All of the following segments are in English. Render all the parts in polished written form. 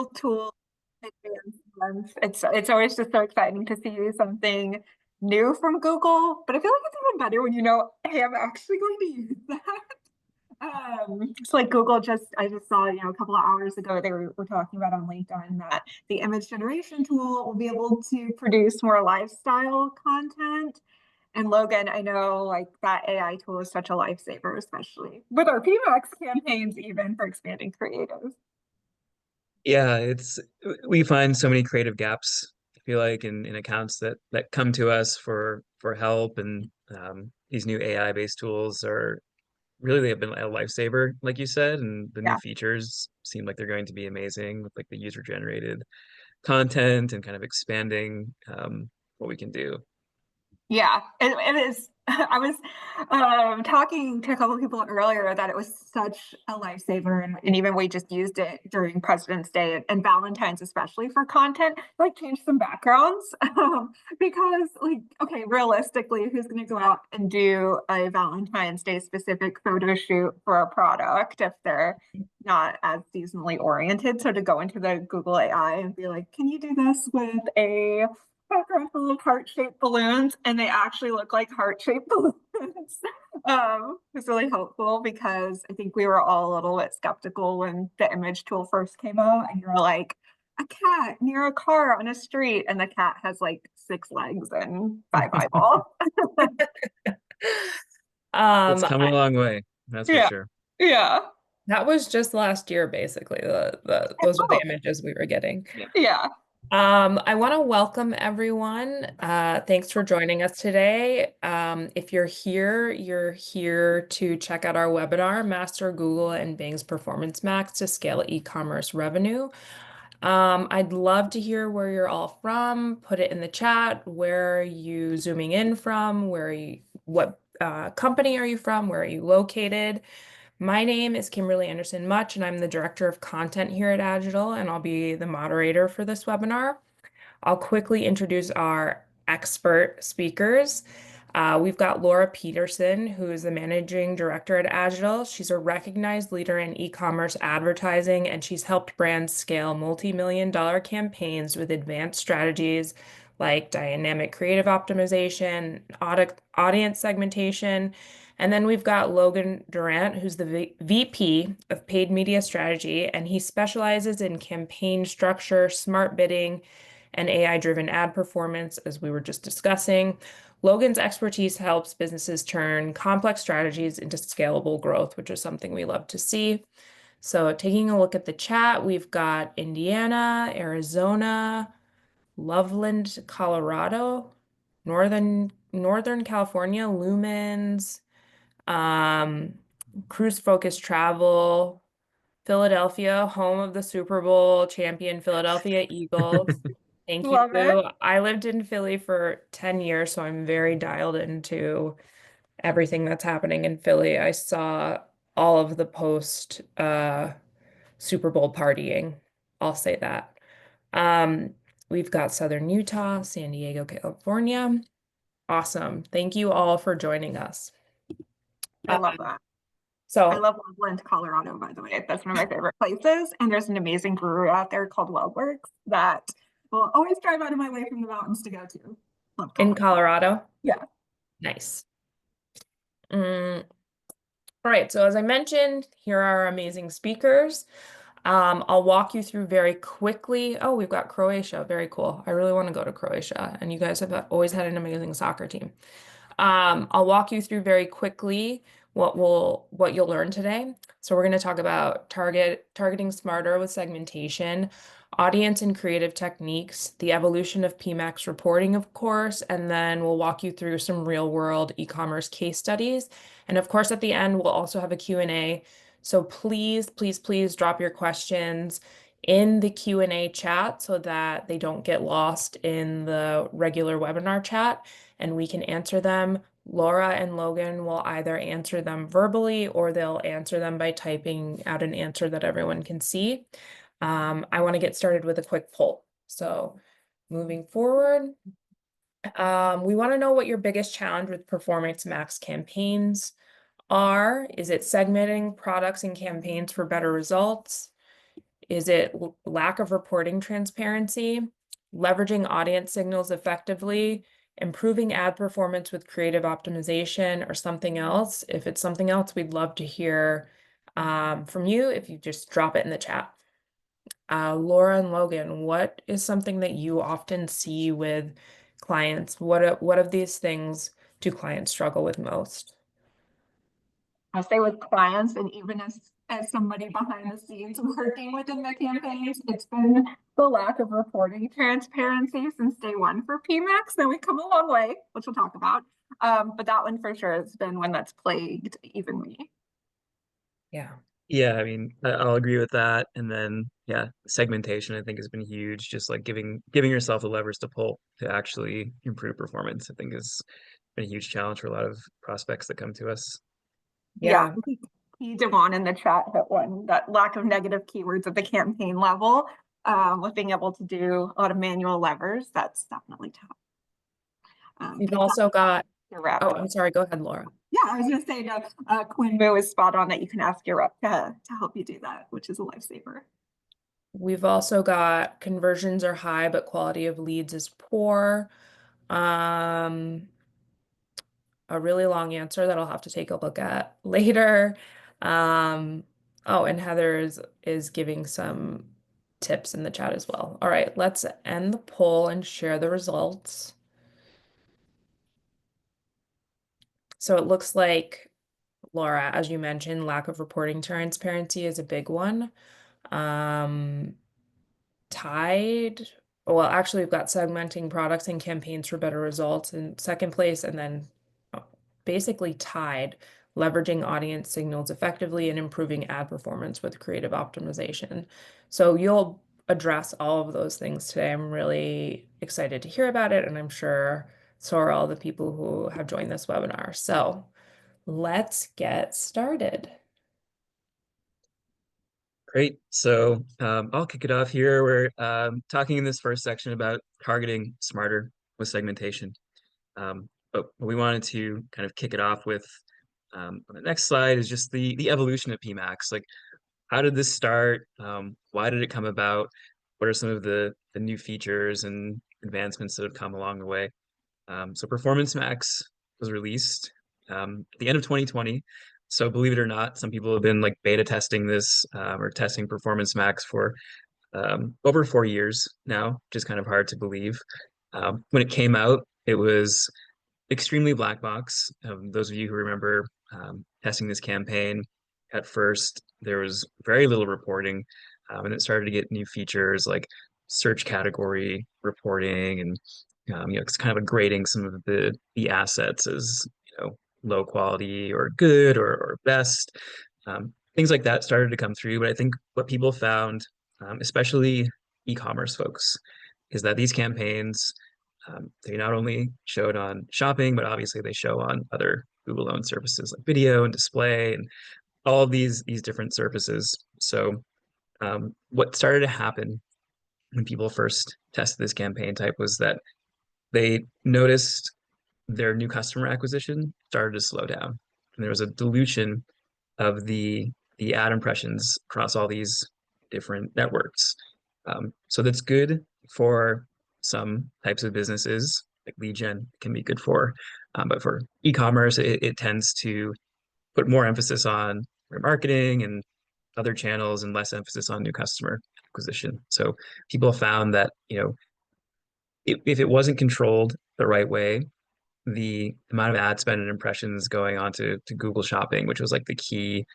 Google tool advancements. It's always just so exciting to see something new from Google, but I feel like it's even better when you know, hey, I'm actually going to use that. It's like I just saw, a couple of hours ago, were talking about on LinkedIn that the image generation tool will be able to produce more lifestyle content. And Logan, I know like that AI tool is such a lifesaver, especially with our PMax campaigns, even for expanding creative. Yeah, we find so many creative gaps, I feel like in accounts that come to us for help, and these new AI based tools are really, they have been a lifesaver, like you said, and the new Yeah. features seem like they're going to be amazing with like the user generated content and kind of expanding what we can do. Yeah, it is. I was talking to a couple of people earlier that it was such a lifesaver, and even we just used it during President's Day and Valentine's, especially for content, like change some backgrounds. Because, like, okay, realistically, who's going to go out and do a Valentine's Day specific photo shoot for a product if they're not as seasonally oriented? So to go into the Google AI and be like, can you do this with a background full of heart-shaped balloons, and they actually look like heart-shaped balloons. It's really helpful because I think we were all a little bit skeptical when the image tool first came out, and you're like, a cat near a car on a street, and the cat has like 6 legs and 5 eyeballs. It's Um, come a I- long way, that's for Yeah, sure. yeah, that was just last year, basically. Those are the oh, images we were getting. Yeah. yeah. I want to welcome everyone. Thanks for joining us today. If you're here to check out our webinar, Master Google and Bing's Performance Max to Scale E-commerce Revenue. I'd love to hear where you're all from. Put it in the chat. Where are you zooming in from? What company are you from? Where are you located? My name is Kimberly Anderson Much, and I'm the Director of Content here at Agital, and I'll be the moderator for this webinar. I'll quickly introduce our expert speakers. We've got Laura Peterson, who is the Managing Director at Agital. She's a recognized leader in e-commerce advertising, and she's helped brands scale multi-million-dollar campaigns with advanced strategies like dynamic creative optimization, audience segmentation. And then we've got Logan Durant, who's the VP of Paid Media Strategy, and he specializes in campaign structure, smart bidding, and AI-driven ad performance, as we were just discussing. Logan's expertise helps businesses turn complex strategies into scalable growth, which is something we love to see. So taking a look at the chat, we've got Indiana, Arizona, Loveland, Colorado, Northern California, Lumens, um, Cruise Focus Travel, Philadelphia, home of the Super Bowl champion Philadelphia Eagles. Thank you. Love it. I lived in Philly for 10 years, so I'm very dialed into everything that's happening in Philly. I saw all of the post Super Bowl partying. I'll say that. Um, we've got Southern Utah, San Diego, California. Awesome. Thank you all for joining us. I Uh, love that. I so love Loveland, Colorado, by the way. That's one of my favorite places. And there's an amazing brewery out there called Wellworks that will always drive out of my way from the mountains to go to. Love in Colorado. Colorado, Yeah. nice. All right, so as I mentioned, here are our amazing speakers. I'll walk you through very quickly. Oh, we've got Croatia. Very cool. I really want to go to Croatia, and you guys have always had an amazing soccer team. I'll walk you through very quickly what you'll learn today. So we're going to talk about targeting smarter with segmentation, audience and creative techniques, the evolution of PMax reporting, of course, and then we'll walk you through some real-world e-commerce case studies. And of course, at the end, we'll also have a Q&A. So please, please, please drop your questions in the Q&A chat so that they don't get lost in the regular webinar chat, and we can answer them. Laura and Logan will either answer them verbally or they'll answer them by typing out an answer that everyone can see. I want to get started with a quick poll. So moving forward, we want to know what your biggest challenge with Performance Max campaigns are. Is it segmenting products and campaigns for better results? Is it lack of reporting transparency, leveraging audience signals effectively, improving ad performance with creative optimization, or something else? If it's something else, we'd love to hear from you if you just drop it in the chat. Laura and Logan, what is something that you often see with clients? What of these things do clients struggle with most? I say with clients, and even as somebody behind the scenes working within the campaigns, it's been the lack of reporting transparency since day one for PMax. Then we've come a long way, which we'll talk about. But that one for sure has been one that's plagued even me. Yeah. Yeah, I mean, I'll agree with that. And then, yeah, segmentation I think has been huge. Just like giving yourself the levers to pull to actually improve performance, I think has been a huge challenge for a lot of prospects that come to us. Yeah, Yeah. I think Devon in the chat hit one, that lack of negative keywords at the campaign level, with being able to do a lot of manual levers, that's definitely tough. We've also got, your rep. oh, I'm sorry, go ahead, Laura. Yeah, I was gonna say that Quinn Moo is spot on that you can ask your rep to help you do that, which is a lifesaver. We've also got conversions are high, but quality of leads is poor. A really long answer that I'll have to take a look at later. Oh, and Heather is giving some tips in the chat as well. All right, let's end the poll and share the results. So it looks like, Laura, as you mentioned, lack of reporting transparency is a big one. Tied, well, actually, we've got segmenting products and campaigns for better results in second place, and then basically tied, leveraging audience signals effectively and improving ad performance with creative optimization. So you'll address all of those things today. I'm really excited to hear about it, and I'm sure so are all the people who have joined this webinar. So let's get started. Great. So I'll kick it off here. We're talking in this first section about targeting smarter with segmentation. But we wanted to kind of kick it off with on the next slide is just the evolution of PMax. Like, how did this start? Why did it come about? What are some of the new features and advancements that have come along the way? So Performance Max was released at the end of 2020. So believe it or not, some people have been like beta testing this or testing Performance Max for over 4 years now, which is kind of hard to believe. When it came out, it was extremely black box. Those of you who remember testing this campaign, at first there was very little reporting, and it started to get new features like search category reporting, and it's kind of grading some of the assets as low quality or good or best. Things like that started to come through, but I think what people found, especially e-commerce folks, is that these campaigns they not only showed on shopping, but obviously they show on other Google-owned services like video and display and all of these different services. So what started to happen when people first tested this campaign type was that they noticed their new customer acquisition started to slow down. And there was a dilution of the ad impressions across all these different networks. So that's good for some types of businesses, like lead gen can be good for, but for e-commerce, it tends to put more emphasis on remarketing and other channels and less emphasis on new customer acquisition. So people found that, if it wasn't controlled the right way, the amount of ad spend and impressions going on to Google Shopping, which was like the key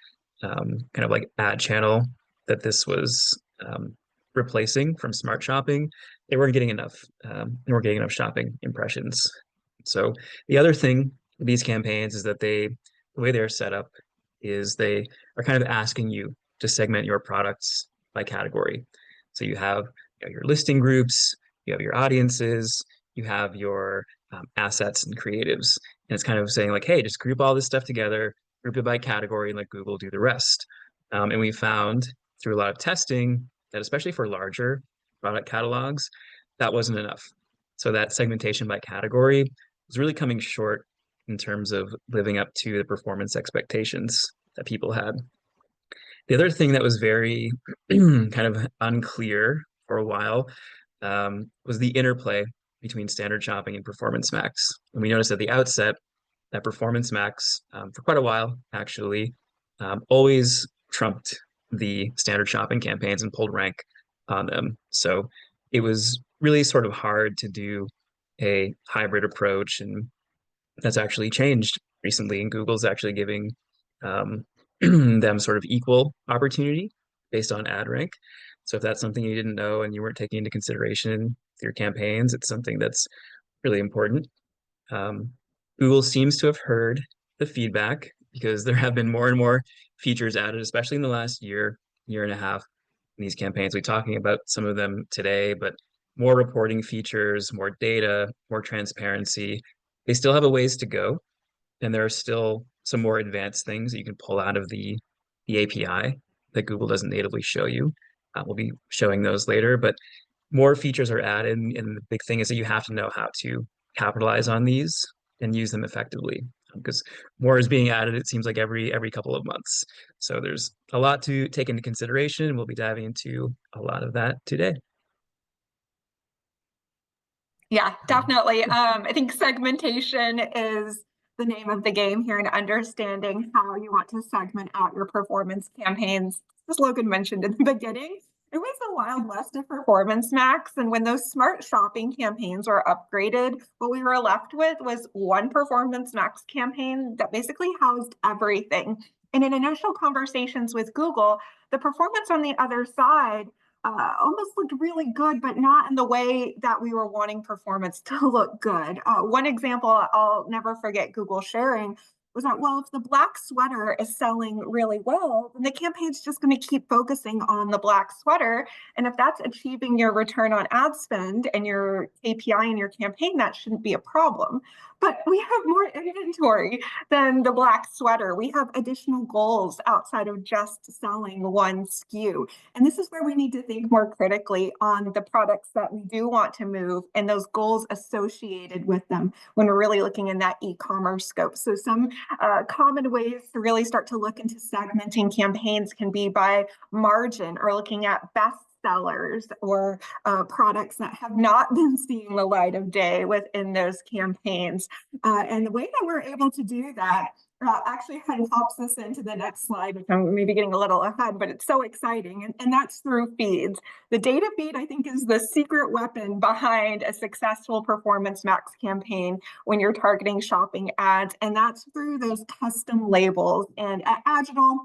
kind of like ad channel that this was replacing from smart shopping, they weren't getting enough. They weren't getting enough shopping impressions. So the other thing with these campaigns is that the way they're set up is they are kind of asking you to segment your products by category. So you have your listing groups, you have your audiences, you have your assets and creatives. And it's kind of saying like, hey, just group all this stuff together, group it by category, and let Google do the rest. And we found through a lot of testing that especially for larger product catalogs, that wasn't enough. So that segmentation by category was really coming short in terms of living up to the performance expectations that people had. The other thing that was very kind of unclear for a while was the interplay between standard shopping and performance max. And we noticed at the outset that performance max, for quite a while, actually, always trumped the standard shopping campaigns and pulled rank on them. So it was really sort of hard to do a hybrid approach, and that's actually changed recently. And Google's actually giving um, them sort of equal opportunity based on ad rank. So if that's something you didn't know and you weren't taking into consideration with your campaigns, it's something that's really important. Um, Google seems to have heard the feedback because there have been more and more features added, especially in the last year and a half in these campaigns. We're talking about some of them today, but more reporting features, more data, more transparency. They still have a ways to go, and there are still some more advanced things that you can pull out of the API that Google doesn't natively show you. We'll be showing those later, but more features are added, and the big thing is that you have to know how to capitalize on these and use them effectively because more is being added, it seems like every couple of months. So there's a lot to take into consideration, and we'll be diving into a lot of that today. Yeah, definitely. I think segmentation is the name of the game here, and understanding how you want to segment out your performance campaigns. As Logan mentioned in the beginning, it was a wild west of performance max. And when those smart shopping campaigns were upgraded, what we were left with was one performance max campaign that basically housed everything. And in initial conversations with Google, the performance on the other side almost looked really good, but not in the way that we were wanting performance to look good. One example I'll never forget Google sharing was that, well, if the black sweater is selling really well, then the campaign's just going to keep focusing on the black sweater. And if that's achieving your return on ad spend and your API in your campaign, that shouldn't be a problem. But we have more inventory than the black sweater. We have additional goals outside of just selling one SKU. And this is where we need to think more critically on the products that we do want to move and those goals associated with them when we're really looking in that e-commerce scope. So some common ways to really start to look into segmenting campaigns can be by margin, or looking at best sellers or products that have not been seeing the light of day within those campaigns. And the way that we're able to do that actually kind of hops us into the next slide, which I'm maybe getting a little ahead, but it's so exciting. And that's through feeds. The data feed, I think, is the secret weapon behind a successful performance max campaign when you're targeting shopping ads. And that's through those custom labels. And at Agital,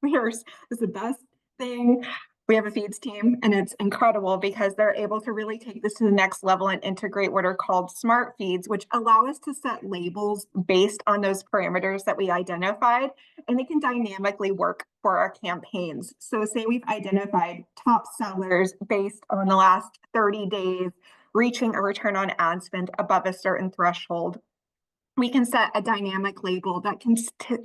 here's the best thing. We have a feeds team, and it's incredible because they're able to really take this to the next level and integrate what are called smart feeds, which allow us to set labels based on those parameters that we identified, and they can dynamically work for our campaigns. So say we've identified top sellers based on the last 30 days reaching a return on ad spend above a certain threshold. We can set a dynamic label that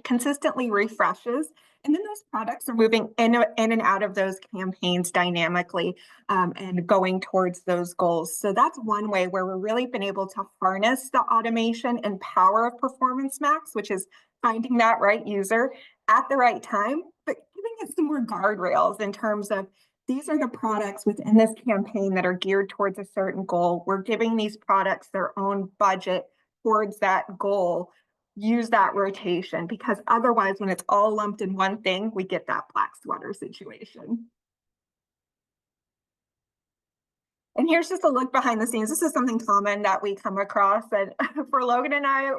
consistently refreshes, and then those products are moving in and out of those campaigns dynamically and going towards those goals. So that's one way where we've really been able to harness the automation and power of Performance Max, which is finding that right user at the right time, but giving it some more guardrails in terms of these are the products within this campaign that are geared towards a certain goal. We're giving these products their own budget towards that goal. Use that rotation, because otherwise when it's all lumped in one thing, we get that black sweater situation. And here's just a look behind the scenes. This is something common that we come across, and for Logan and I,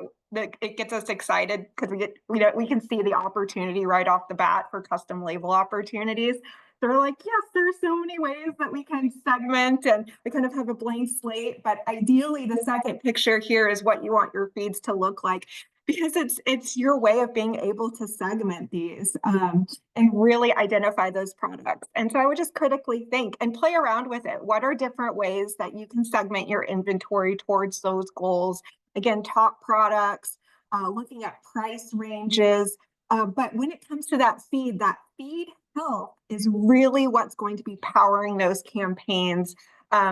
it gets us excited because we can see the opportunity right off the bat for custom label opportunities. They're like, yes, there are so many ways that we can segment, and we kind of have a blank slate. But ideally, the second picture here is what you want your feeds to look like, because it's your way of being able to segment these and really identify those products. And so I would just critically think and play around with it. What are different ways that you can segment your inventory towards those goals? Again, top products, looking at price ranges. But when it comes to that feed health is really what's going to be powering those campaigns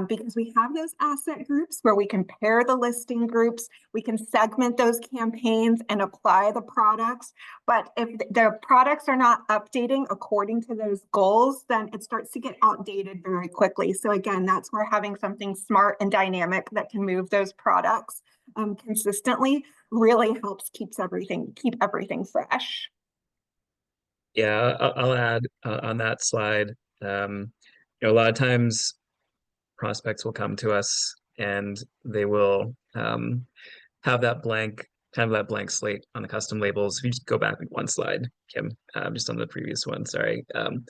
because we have those asset groups where we can pair the listing groups, we can segment those campaigns and apply the products. But if the products are not updating according to those goals, then it starts to get outdated very quickly. So again, that's where having something smart and dynamic that can move those products consistently really helps keep everything fresh. Yeah, I'll add on that slide. A lot of times prospects will come to us and they will have that blank slate on the custom labels. If you just go back one slide, Kim, just on the previous one, sorry. And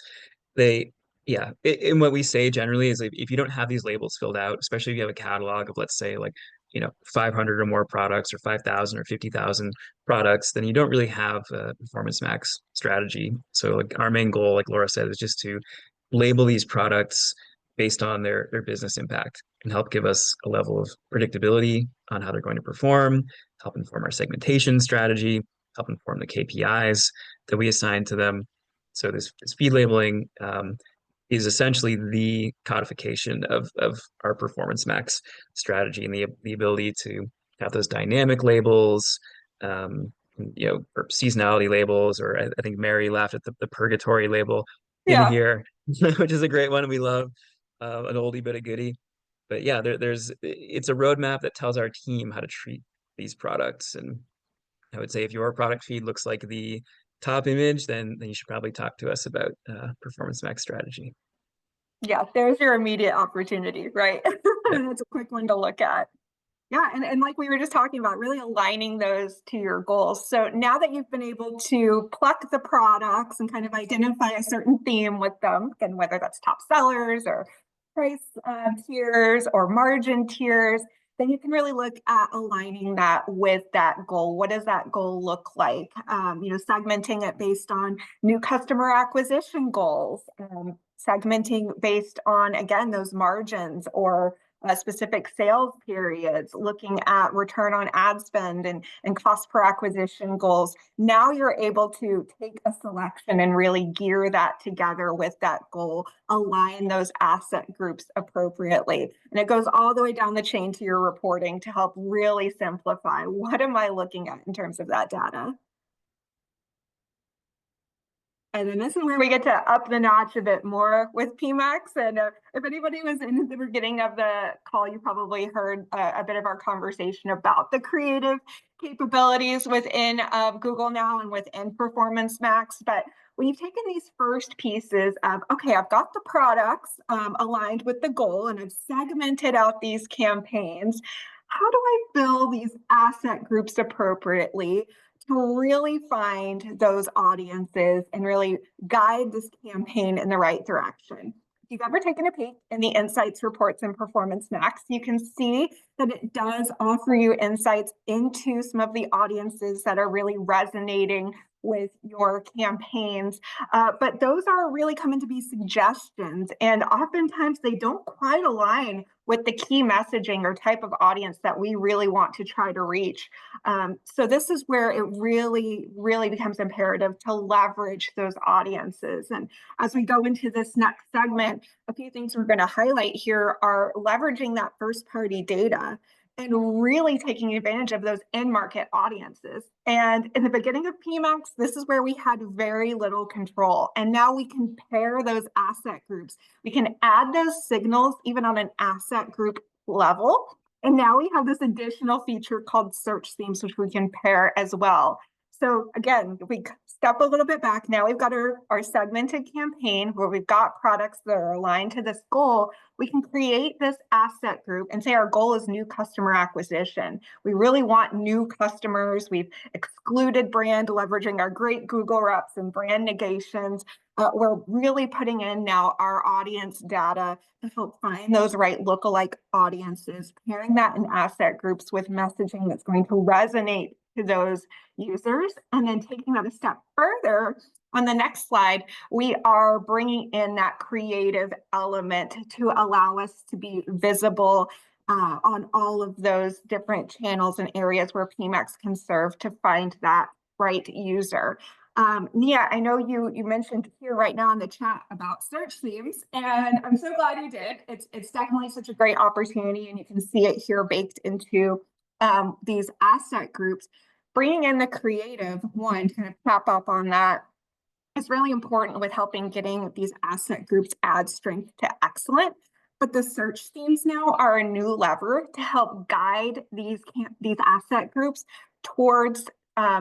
what we say generally is if you don't have these labels filled out, especially if you have a catalog of, let's say, 500 or more products or 5,000 or 50,000 products, then you don't really have a Performance Max strategy. So our main goal, like Laura said, is just to label these products based on their business impact and help give us a level of predictability on how they're going to perform, help inform our segmentation strategy, help inform the KPIs that we assign to them. So this feed labeling is essentially the codification of our Performance Max strategy, and the ability to have those dynamic labels, or seasonality labels, or I think Mary laughed at the purgatory label in here, which is a great one. We love an oldie but a goodie. But yeah, it's a roadmap that tells our team how to treat these products. And I would say if your product feed looks like the top image, then you should probably talk to us about Performance Max strategy. Yeah, there's your immediate opportunity, right? That's a quick one to look at. Yeah, and like we were just talking about, really aligning those to your goals. So now that you've been able to pluck the products and kind of identify a certain theme with them, and whether that's top sellers or price tiers or margin tiers, then you can really look at aligning that with that goal. What does that goal look like? Segmenting it based on new customer acquisition goals, segmenting based on, again, those margins or specific sales periods, looking at return on ad spend and cost per acquisition goals. Now you're able to take a selection and really gear that together with that goal, align those asset groups appropriately. And it goes all the way down the chain to your reporting to help really simplify what am I looking at in terms of that data. And then this is where we get to up the notch a bit more with PMax. And if anybody was in the beginning of the call, you probably heard a bit of our conversation about the creative capabilities within Google now and within Performance Max. But when you've taken these first pieces of, okay, I've got the products aligned with the goal and I've segmented out these campaigns, how do I build these asset groups appropriately to really find those audiences and really guide this campaign in the right direction? If you've ever taken a peek in the insights reports in Performance Max, you can see that it does offer you insights into some of the audiences that are really resonating with your campaigns. But those are really coming to be suggestions. And oftentimes they don't quite align with the key messaging or type of audience that we really want to try to reach. So this is where it really, really becomes imperative to leverage those audiences. And as we go into this next segment, a few things we're going to highlight here are leveraging that first party data and really taking advantage of those in-market audiences. And in the beginning of PMax, this is where we had very little control. And now we can pair those asset groups. We can add those signals even on an asset group level. And now we have this additional feature called search themes, which we can pair as well. So again, if we step a little bit back, now we've got our segmented campaign where we've got products that are aligned to this goal. We can create this asset group and say our goal is new customer acquisition. We really want new customers. We've excluded brand, leveraging our great Google reps and brand negations. We're really putting in now our audience data to help find those right lookalike audiences, pairing that in asset groups with messaging that's going to resonate to those users. And then taking that a step further, on the next slide, we are bringing in that creative element to allow us to be visible on all of those different channels and areas where PMax can serve to find that right user. Nia, I know you mentioned here right now in the chat about search themes, and I'm so glad you did. It's definitely such a great opportunity, and you can see it here baked into these asset groups. Bringing in the creative one to kind of tap up on that is really important with helping getting these asset groups add strength to excellent. But the search themes now are a new lever to help guide these asset groups towards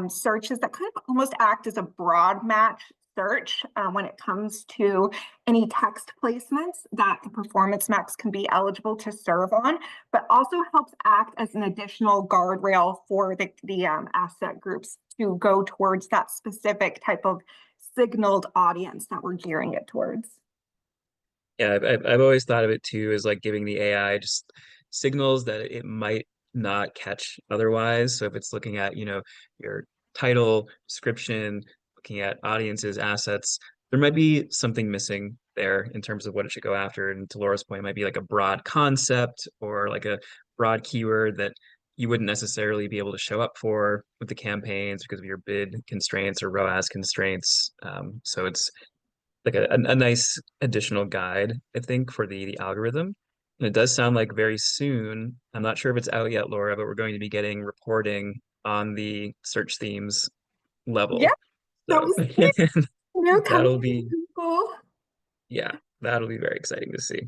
searches that kind of almost act as a broad match search when it comes to any text placements that the Performance Max can be eligible to serve on, but also helps act as an additional guardrail for the asset groups to go towards that specific type of signaled audience that we're gearing it towards. Yeah, I've always thought of it too as like giving the AI just signals that it might not catch otherwise. So if it's looking at, your title, description, looking at audiences, assets, there might be something missing there in terms of what it should go after. And to Laura's point, it might be like a broad concept or like a broad keyword that you wouldn't necessarily be able to show up for with the campaigns because of your bid constraints or ROAS constraints. So it's like a nice additional guide, I think, for the algorithm. And it does sound like very soon, I'm not sure if it's out yet, Laura, but we're going to be getting reporting on the search themes Yeah, level. that So was new coming that'll from be, Google. yeah, that'll be very exciting to see.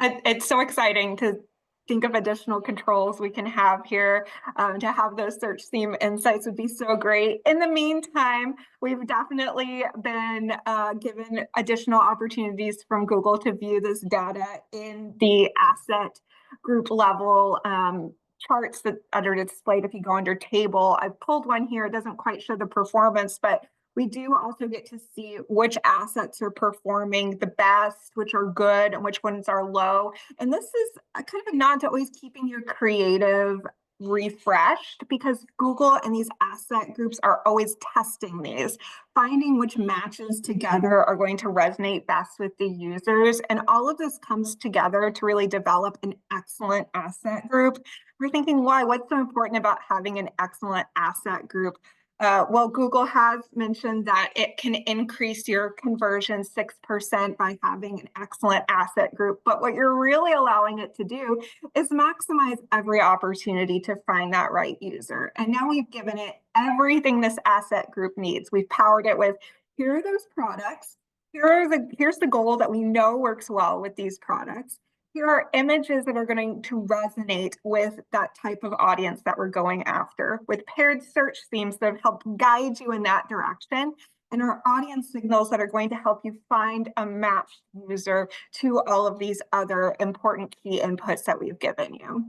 It's so exciting to think of additional controls we can have here. To have those search theme insights would be so great. In the meantime, we've definitely been given additional opportunities from Google to view this data in the asset group level charts that are displayed if you go under table. I've pulled one here. It doesn't quite show the performance, but we do also get to see which assets are performing the best, which are good, and which ones are low. And this is a kind of a nod to always keeping your creative refreshed, because Google and these asset groups are always testing these, finding which matches together are going to resonate best with the users. And all of this comes together to really develop an excellent asset group. We're thinking, why? What's so important about having an excellent asset group? Well, Google has mentioned that it can increase your conversion 6% by having an excellent asset group. But what you're really allowing it to do is maximize every opportunity to find that right user. And now we've given it everything this asset group needs. We've powered it with, here are those products. Here's the goal that we know works well with these products. Here are images that are going to resonate with that type of audience that we're going after, with paired search themes that help guide you in that direction, and our audience signals that are going to help you find a matched user to all of these other important key inputs that we've given you.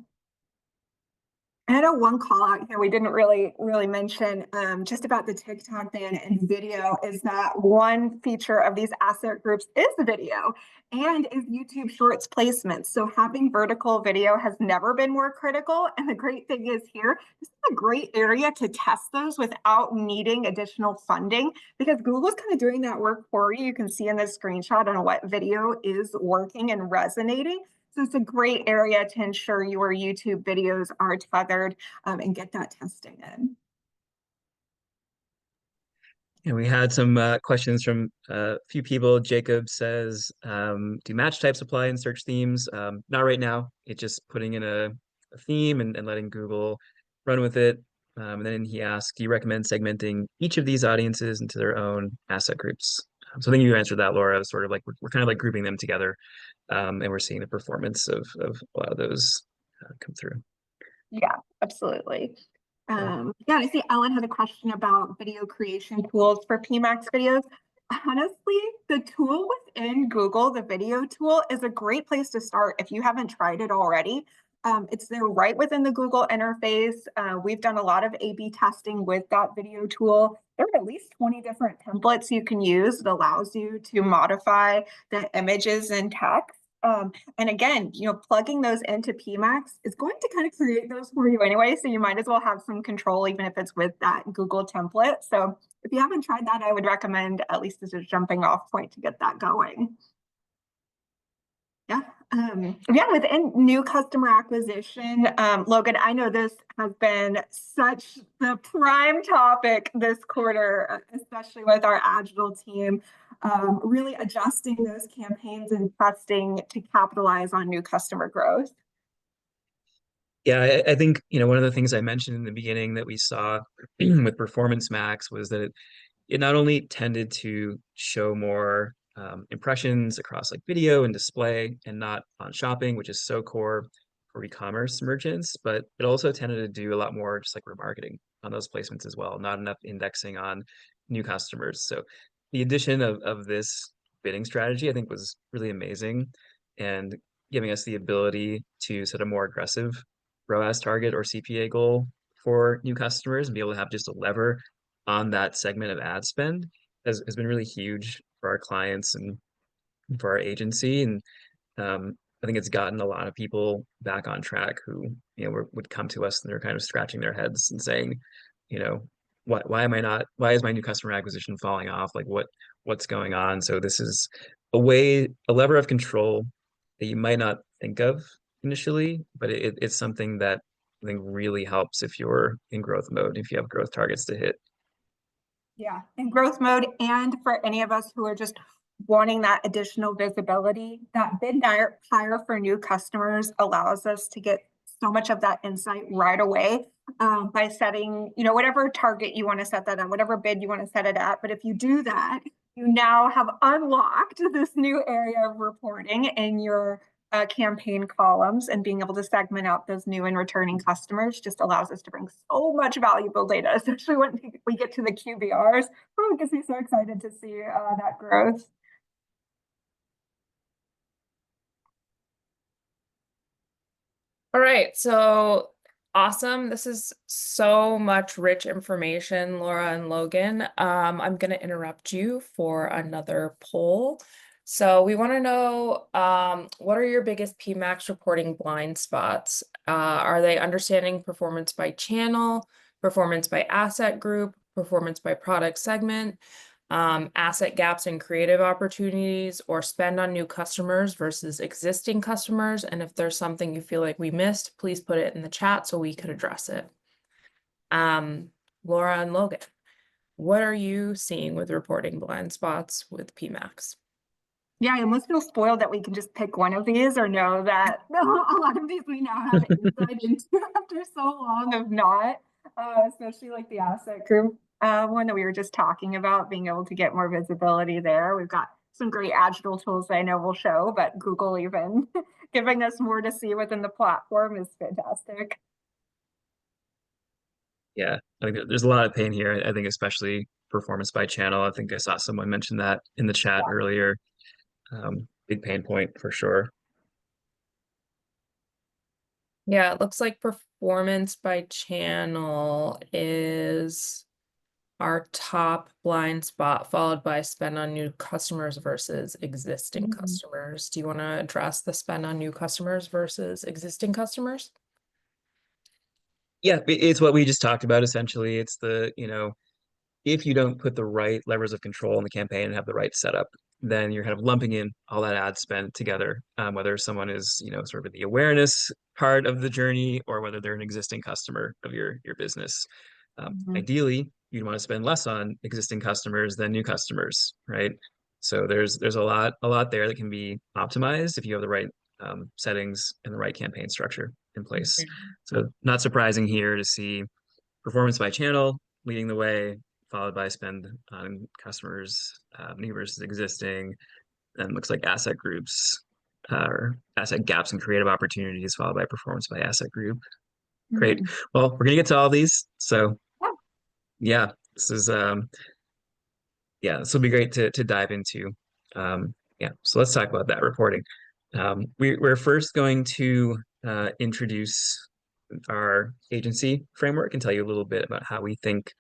And I know one call out here we didn't really mention just about the TikTok ban and video is that one feature of these asset groups is video and is YouTube Shorts placements. So having vertical video has never been more critical. And the great thing is here, this is a great area to test those without needing additional funding, because Google's kind of doing that work for you. You can see in this screenshot on what video is working and resonating. So it's a great area to ensure your YouTube videos are tethered and get that testing in. And we had some questions from a few people. Jacob says, do match types apply in search themes? Not right now. It's just putting in a theme and letting Google run with it. And then he asked, do you recommend segmenting each of these audiences into their own asset groups? So I think you answered that, Laura. It was sort of like we're kind of like grouping them together, and we're seeing the performance of a lot of those come through. Yeah, absolutely. Yeah, I see Ellen had a question about video creation tools for PMax videos. Honestly, the tool within Google, the video tool, is a great place to start if you haven't tried it already. It's there right within the Google interface. We've done a lot of A/B testing with that video tool. There are at least 20 different templates you can use. It allows you to modify the images and text. And again, plugging those into PMax is going to kind of create those for you anyway. So you might as well have some control, even if it's with that Google template. So if you haven't tried that, I would recommend at least as a jumping off point to get that going. Yeah, within new customer acquisition, Logan, I know this has been such the prime topic this quarter, especially with our Agital team, really adjusting those campaigns and testing to capitalize on new customer growth. Yeah, I think, one of the things I mentioned in the beginning that we saw with Performance Max was that it not only tended to show more impressions across like video and display and not on shopping, which is so core for e-commerce merchants, but it also tended to do a lot more just like remarketing on those placements as well, not enough indexing on new customers. So the addition of this bidding strategy, I think, was really amazing and giving us the ability to set a more aggressive ROAS target or CPA goal for new customers and be able to have just a lever on that segment of ad spend has been really huge for our clients and for our agency. And I think it's gotten a lot of people back on track who, would come to us and they're kind of scratching their heads and saying, why is my new customer acquisition falling off? Like what's going on? So this is a lever of control that you might not think of initially, but it's something that I think really helps if you're in growth mode, if you have growth targets to hit. Yeah, in growth mode, and for any of us who are just wanting that additional visibility, that bid hire for new customers allows us to get so much of that insight right away by setting, whatever target you want to set that at, whatever bid you want to set it at. But if you do that, you now have unlocked this new area of reporting in your campaign columns, and being able to segment out those new and returning customers just allows us to bring so much valuable data, especially when we get to the QBRs. Oh, it gets me so excited to see that growth. All right, so awesome. This is so much rich information, Laura and Logan. I'm going to interrupt you for another poll. So we want to know, what are your biggest PMax reporting blind spots? Are they understanding performance by channel, performance by asset group, performance by product segment, asset gaps and creative opportunities, or spend on new customers versus existing customers? And if there's something you feel like we missed, please put it in the chat so we could address it. Laura and Logan, what are you seeing with reporting blind spots with PMax? Yeah, I almost feel spoiled that we can just pick one of these, or know that a lot of these we now have insight into after so long of not, especially like the asset group one that we were just talking about, being able to get more visibility there. We've got some great Agital tools I know will show, but Google even giving us more to see within the platform is fantastic. Yeah, I think there's a lot of pain here. I think especially performance by channel. I think I saw someone mention that in the chat earlier. Big pain point for sure. Yeah, it looks like performance by channel is our top blind spot, followed by spend on new customers versus existing customers. Do you want to address the spend on new customers versus existing customers? Yeah, it's what we just talked about. Essentially, it's the, if you don't put the right levers of control in the campaign and have the right setup, then you're kind of lumping in all that ad spend together, whether someone is, sort of the awareness part of the journey or whether they're an existing customer of your business. Ideally, you'd want to spend less on existing customers than new customers, right? So there's a lot there that can be optimized if you have the right settings and the right campaign structure in place. So not surprising here to see performance by channel leading the way, followed by spend on customers, new versus existing. Then looks like asset groups or asset gaps and creative opportunities, followed by performance by asset group. Great. Well, we're gonna get to all these. So yeah, this is this will be great to dive into. So let's talk about that reporting. We're first going to introduce our agency framework and tell you a little bit about how we think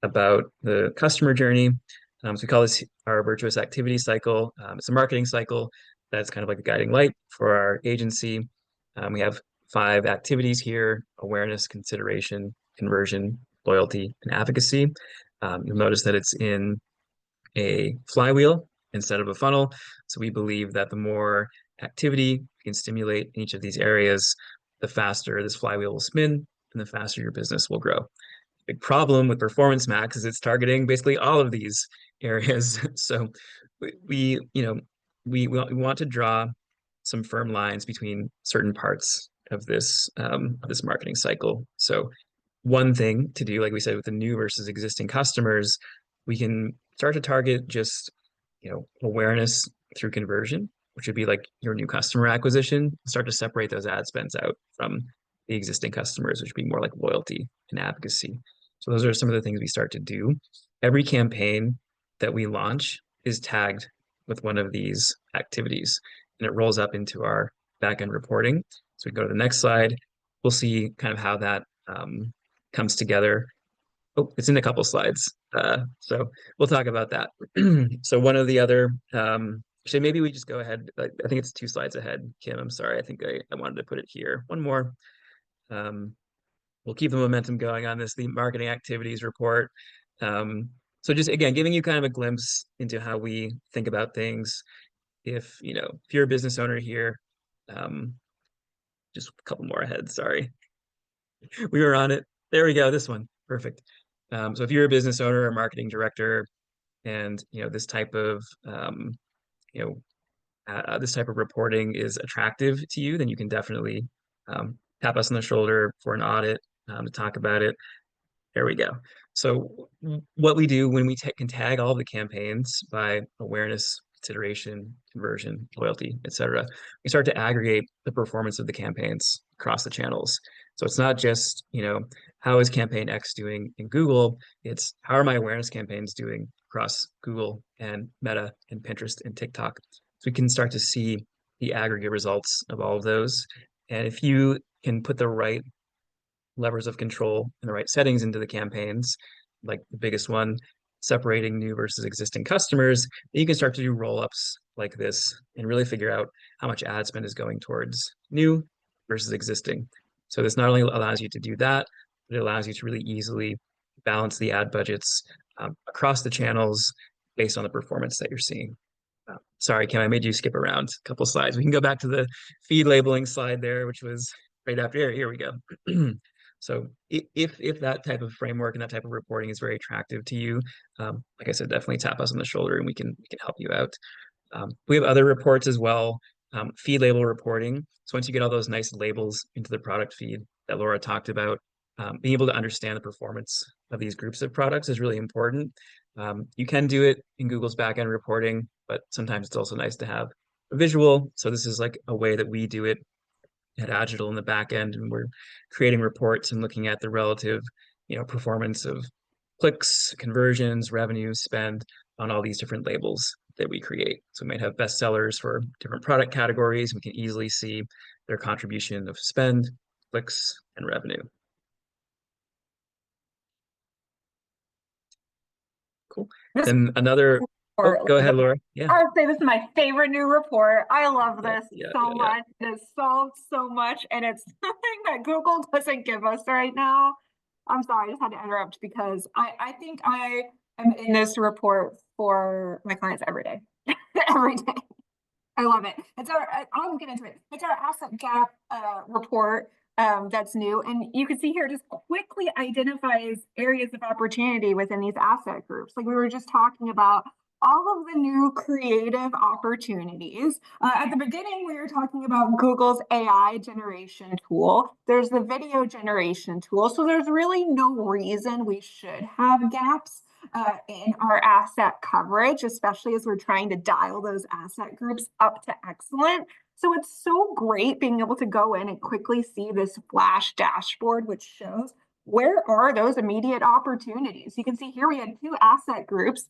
about the customer journey. So we call this our virtuous activity cycle. It's a marketing cycle that's kind of like a guiding light for our agency. We have 5 activities here: awareness, consideration, conversion, loyalty, and advocacy. You'll notice that it's in a flywheel instead of a funnel. So we believe that the more activity you can stimulate in each of these areas, the faster this flywheel will spin and the faster your business will grow. Big problem with Performance Max is it's targeting basically all of these areas. So we want to draw some firm lines between certain parts of this marketing cycle. So one thing to do, like we said, with the new versus existing customers, we can start to target just awareness through conversion, which would be like your new customer acquisition. Start to separate those ad spends out from the existing customers, which would be more like loyalty and advocacy. So those are some of the things we start to do. Every campaign that we launch is tagged with one of these activities, and it rolls up into our backend reporting. So we go to the next slide. We'll see kind of how that comes together. Oh, it's in a couple slides. So we'll talk about that. So one of the other, actually, maybe we just go ahead. I think it's 2 slides ahead, Kim. I'm sorry. I think I wanted to put it here. One more. We'll keep the momentum going on this, the marketing activities report. So just, again, giving you kind of a glimpse into how we think about things. If you're a business owner here, just a couple more ahead, sorry. We were on it. There we go, this one, perfect. So if you're a business owner or marketing director and this type of this type of reporting is attractive to you, then you can definitely tap us on the shoulder for an audit to talk about it. There we go. So what we do when we can tag all of the campaigns by awareness, consideration, conversion, loyalty, etc., we start to aggregate the performance of the campaigns across the channels. So it's not just, how is campaign X doing in Google? It's how are my awareness campaigns doing across Google and Meta and Pinterest and TikTok? So we can start to see the aggregate results of all of those. And if you can put the right levers of control and the right settings into the campaigns, like the biggest one, separating new versus existing customers, you can start to do roll-ups like this and really figure out how much ad spend is going towards new versus existing. So this not only allows you to do that, but it allows you to really easily balance the ad budgets across the channels based on the performance that you're seeing. Sorry, Kim, I made you skip around a couple slides. We can go back to the feed labeling slide there, which was right after here. Here we go. So if that type of framework and that type of reporting is very attractive to you, like I said, definitely tap us on the shoulder and we can help you out. We have other reports as well, feed label reporting. So once you get all those nice labels into the product feed that Laura talked about, being able to understand the performance of these groups of products is really important. You can do it in Google's backend reporting, but sometimes it's also nice to have a visual. So this is like a way that we do it at Agital in the back end, and we're creating reports and looking at the relative, performance of clicks, conversions, revenue, spend on all these different labels that we create. So we might have bestsellers for different product categories. We can easily see their contribution of spend, clicks, and revenue. Cool. Then another. Oh, go ahead, Laura. Yeah. I would say this is my favorite new report. I love this so much. It solves so much, and it's something that Google doesn't give us right now. I'm sorry, I just had to interrupt because I think I am in this report for my clients every day. Every day. I love it. I'll get into it. It's our asset gap report that's new. And you can see here, just quickly identifies areas of opportunity within these asset groups. Like we were just talking about all of the new creative opportunities. At the beginning, we were talking about Google's AI generation tool. There's the video generation tool. So there's really no reason we should have gaps in our asset coverage, especially as we're trying to dial those asset groups up to excellent. So it's so great being able to go in and quickly see this flash dashboard, which shows where are those immediate opportunities. You can see here we had 2 asset groups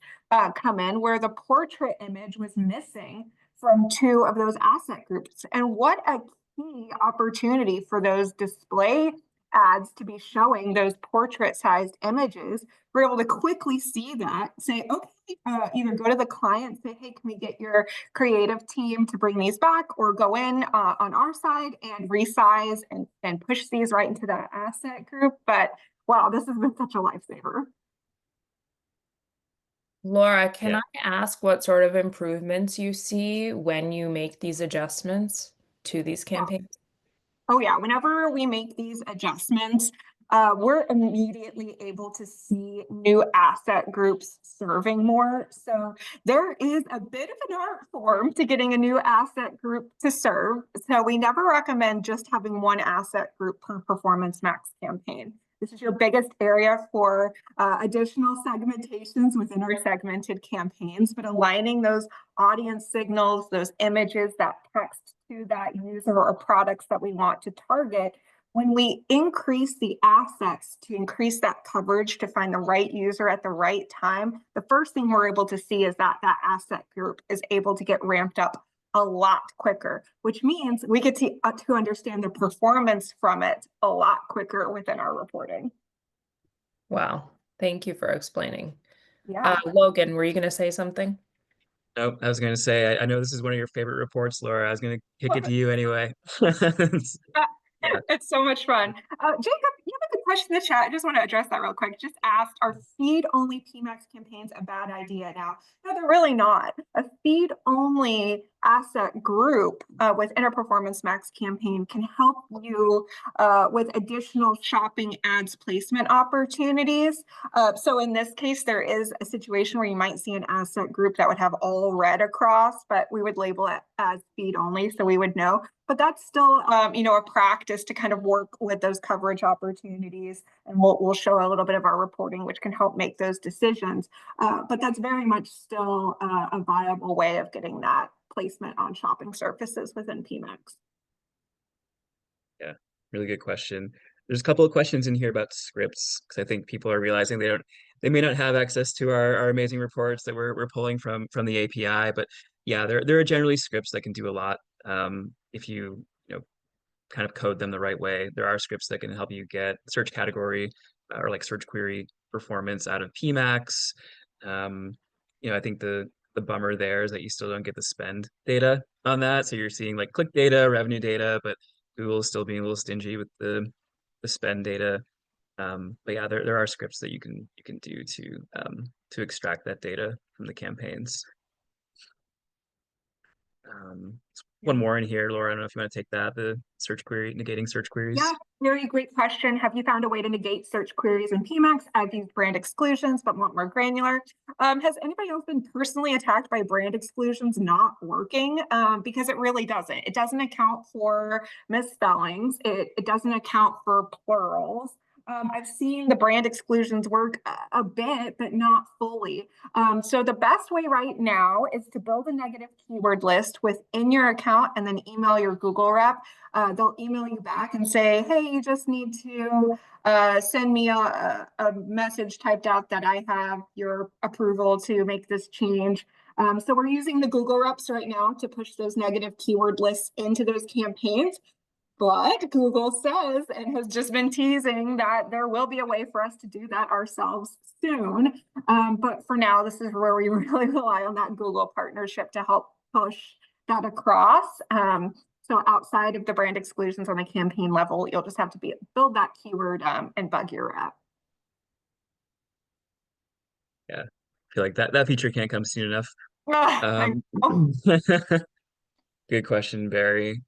come in where the portrait image was missing from 2 of those asset groups. And what a key opportunity for those display ads to be showing those portrait-sized images. We're able to quickly see that, say, okay, either go to the client, say, hey, can we get your creative team to bring these back, or go in on our side and resize and push these right into that asset group. But wow, this has been such a lifesaver. Laura, can Yeah. I ask what sort of improvements you see when you make these adjustments to these campaigns? Oh yeah, whenever we make these adjustments, we're immediately able to see new asset groups serving more. So there is a bit of an art form to getting a new asset group to serve. So we never recommend just having one asset group per Performance Max campaign. This is your biggest area for additional segmentations within our segmented campaigns, but aligning those audience signals, those images, that text to that user or products that we want to target. When we increase the assets to increase that coverage to find the right user at the right time, the first thing we're able to see is that that asset group is able to get ramped up a lot quicker, which means we get to understand the performance from it a lot quicker within our reporting. Wow. Thank you for explaining. Yeah. Logan, were you going to say something? Nope, I was going to say, I know this is one of your favorite reports, Laura. I was going to kick it to you anyway. Yeah. It's so much fun. Jacob, you have a good question in the chat. I just want to address that real quick. Just asked, are feed-only PMax campaigns a bad idea now? No, they're really not. A feed-only asset group within a Performance Max campaign can help you with additional shopping ads placement opportunities. So in this case, there is a situation where you might see an asset group that would have all red across, but we would label it as feed-only, so we would know. But that's still, a practice to kind of work with those coverage opportunities, and we'll show a little bit of our reporting, which can help make those decisions. But that's very much still a viable way of getting that placement on shopping surfaces within PMax. Yeah, really good question. There's a couple of questions in here about scripts because I think people are realizing they may not have access to our amazing reports that we're pulling from the API, but yeah, there are generally scripts that can do a lot. If you kind of code them the right way. There are scripts that can help you get search category or like search query performance out of PMax. I think the bummer there is that you still don't get the spend data on that. So you're seeing like click data, revenue data, but Google is still being a little stingy with the spend data. But yeah, there are scripts that you can do to extract that data from the campaigns. One more in here, Laura. I don't know if you want to take that, the search query, negating search queries. Yeah, very great question. Have you found a way to negate search queries in PMax? I've used brand exclusions, but want more granular. Has anybody else been personally attacked by brand exclusions not working? Because it really doesn't. It doesn't account for misspellings. It doesn't account for plurals. I've seen the brand exclusions work a bit, but not fully. So the best way right now is to build a negative keyword list within your account and then email your Google rep. They'll email you back and say, hey, you just need to send me a message typed out that I have your approval to make this change. So we're using the Google reps right now to push those negative keyword lists into those campaigns. But Google says and has just been teasing that there will be a way for us to do that ourselves soon. But for now, this is where we really rely on that Google partnership to help push that across. So outside of the brand exclusions on the campaign level, you'll just have to build that keyword and bug your app. Yeah, I feel like that feature can't come soon enough. Good question, Barry.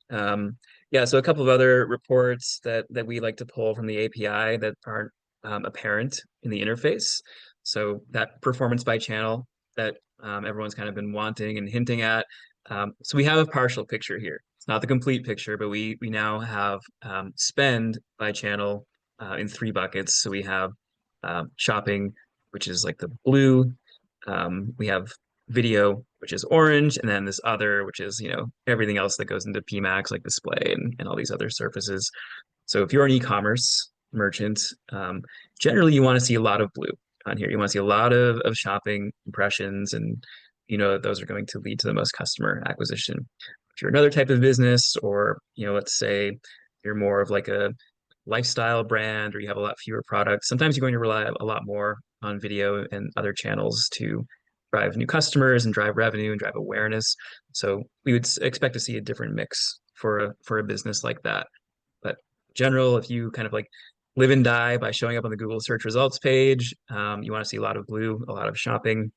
Yeah, so a couple of other reports that we like to pull from the API that aren't apparent in the interface. So that performance by channel that everyone's kind of been wanting and hinting at. So we have a partial picture here. It's not the complete picture, but we now have spend by channel in 3 buckets. So we have shopping, which is like the blue. We have video, which is orange, and then this other, which is, everything else that goes into PMax, like display and all these other surfaces. So if you're an e-commerce merchant, generally you want to see a lot of blue on here. You want to see a lot of shopping impressions, and those are going to lead to the most customer acquisition. If you're another type of business, or let's say you're more of like a lifestyle brand, or you have a lot fewer products, sometimes you're going to rely a lot more on video and other channels to drive new customers and drive revenue and drive awareness. So we would expect to see a different mix for a business like that. But general, if you kind of like live and die by showing up on the Google search results page, you want to see a lot of blue, a lot of shopping.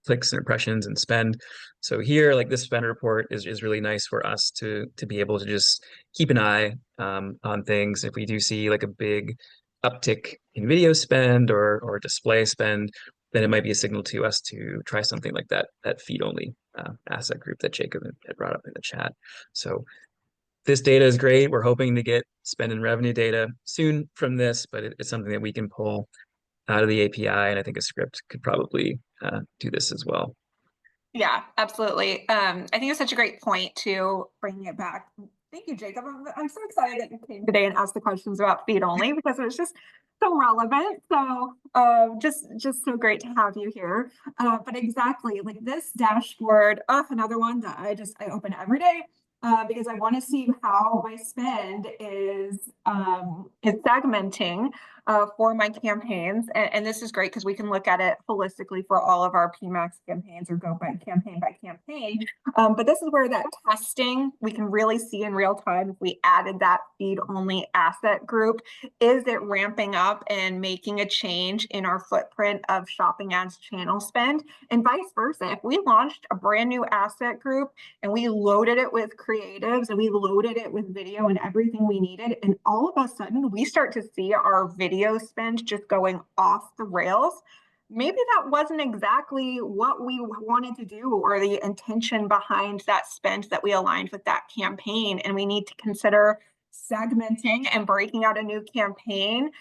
clicks and impressions and spend. So here, like this spend report is really nice for us to be able to just keep an eye on things. If we do see like a big uptick in video spend or display spend, then it might be a signal to us to try something like that feed only asset group that Jacob had brought up in the chat. So this data is great. We're hoping to get spend and revenue data soon from this, but it's something that we can pull out of the API, and I think a script could probably do this as well. Yeah, absolutely. I think it's such a great point to bring it back. Thank you, Jacob. I'm so excited that you came today and asked the questions about feed only because it was just so relevant. So just so great to have you here. But exactly, like this dashboard, another one that I open every day. Because I want to see how my spend is segmenting for my campaigns. And this is great because we can look at it holistically for all of our PMax campaigns or go by campaign. But this is where that testing, we can really see in real time if we added that feed only asset group, is it ramping up and making a change in our footprint of shopping ads channel spend, and vice versa. If we launched a brand new asset group and we loaded it with creatives and we loaded it with video and everything we needed, and all of a sudden we start to see our video spend just going off the rails, maybe that wasn't exactly what we wanted to do or the intention behind that spend that we aligned with that campaign. And we need to consider segmenting and breaking out a new campaign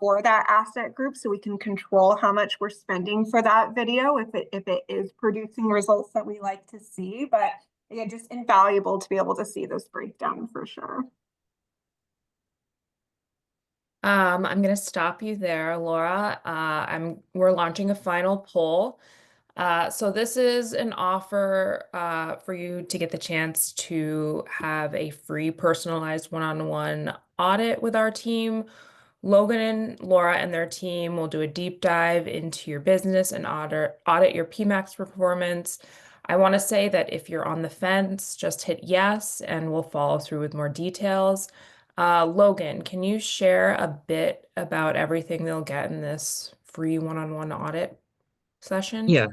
for that asset group so we can control how much we're spending for that video if it is producing results that we like to see. But again, just invaluable to be able to see this breakdown for sure. I'm going to stop you there, Laura. We're launching a final poll. So this is an offer for you to get the chance to have a free personalized one-on-one audit with our team. Logan and Laura and their team will do a deep dive into your business and audit your PMax performance. I want to say that if you're on the fence, just hit yes, and we'll follow through with more details. Logan, can you share a bit about everything they'll get in this free one-on-one audit session? Yeah,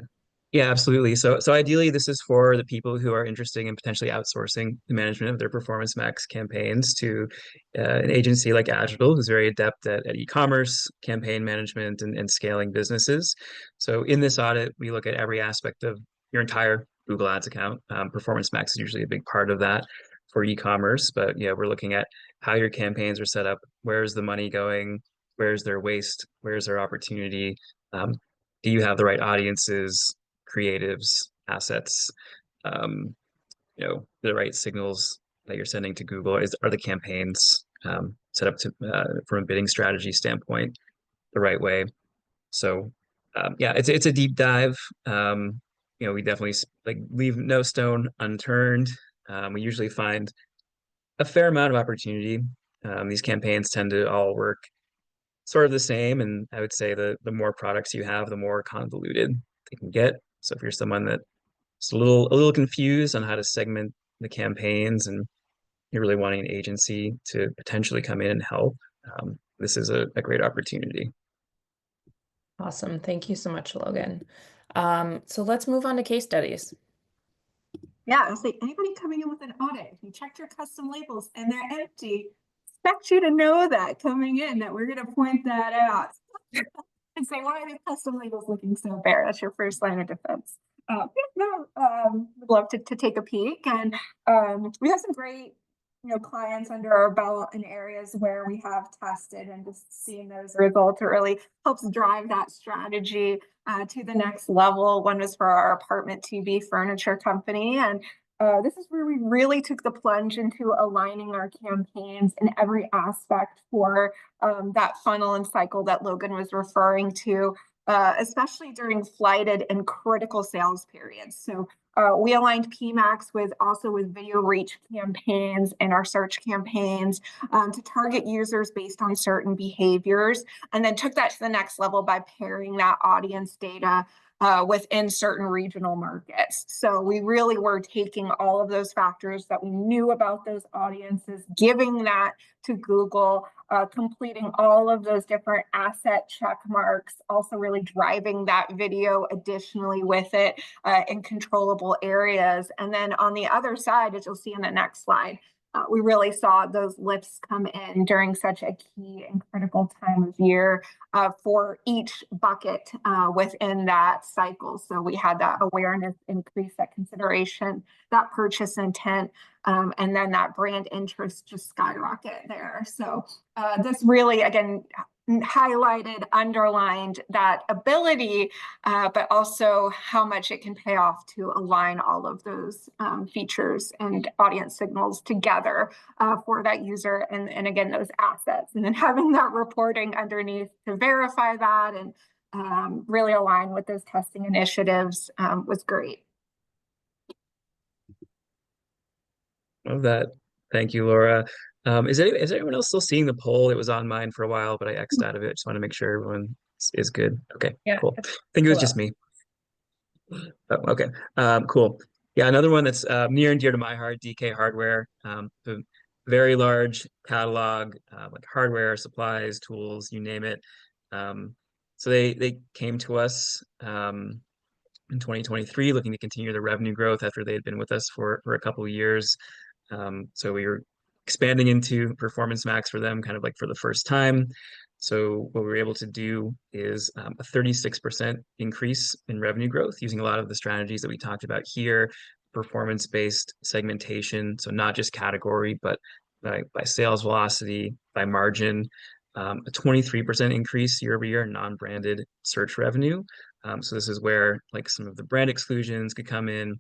absolutely. So ideally, this is for the people who are interested in potentially outsourcing the management of their Performance Max campaigns to an agency like Agital, who's very adept at e-commerce, campaign management, and scaling businesses. So in this audit, we look at every aspect of your entire Google Ads account. Performance Max is usually a big part of that for e-commerce, but yeah, we're looking at how your campaigns are set up, where's the money going, where's their waste, where's their opportunity, do you have the right audiences, creatives, assets, the right signals that you're sending to Google? Are the campaigns set up to from a bidding strategy standpoint the right way? So yeah, it's a deep dive. We definitely leave no stone unturned. We usually find a fair amount of opportunity. These campaigns tend to all work sort of the same, and I would say the more products you have, the more convoluted they can get. So if you're someone that's a little confused on how to segment the campaigns and you're really wanting an agency to potentially come in and help, this is a great opportunity. Awesome. Thank you so much, Logan. So let's move on to case studies. Yeah, I'll say anybody coming in with an audit, if you checked your custom labels and they're empty, expect you to know that coming in, that we're going to point that out and say, why are the custom labels looking so bare? That's your first line of defense. Would love to take a peek. And we have some great clients under our belt in areas where we have tested, and just seeing those results really helps drive that strategy to the next level. One was for our apartment TV furniture company, and this is where we really took the plunge into aligning our campaigns in every aspect for that funnel and cycle that Logan was referring to, especially during flighted and critical sales periods. So we aligned PMax with video reach campaigns and our search campaigns to target users based on certain behaviors, and then took that to the next level by pairing that audience data within certain regional markets. So we really were taking all of those factors that we knew about those audiences, giving that to Google, completing all of those different asset check marks, also really driving that video additionally with it in controllable areas. And then on the other side, as you'll see in the next slide, we really saw those lifts come in during such a key and critical time of year for each bucket within that cycle. So we had that awareness increase, that consideration, that purchase intent, and then that brand interest just skyrocket there. So this really, again, highlighted, underlined that ability, but also how much it can pay off to align all of those features and audience signals together for that user, and again, those assets. And then having that reporting underneath to verify that and really align with those testing initiatives was great. Love that. Thank you, Laura. Is anyone else still seeing the poll? It was on mine for a while, but I X'd out of it. Just want to make sure everyone is good. Okay, Yeah, cool. I think it was just me. Oh, okay, cool. Yeah, another one that's near and dear to my heart, DK Hardware. The very large catalog, like hardware, supplies, tools, you name it. So they came to us in 2023 looking to continue the revenue growth after they had been with us for a couple of years. So we were expanding into Performance Max for them kind of like for the first time. So what we were able to do is a 36% increase in revenue growth using a lot of the strategies that we talked about here, performance-based segmentation. So not just category, but by sales velocity, by margin, a 23% increase year over year in non-branded search revenue. So this is where like some of the brand exclusions could come in,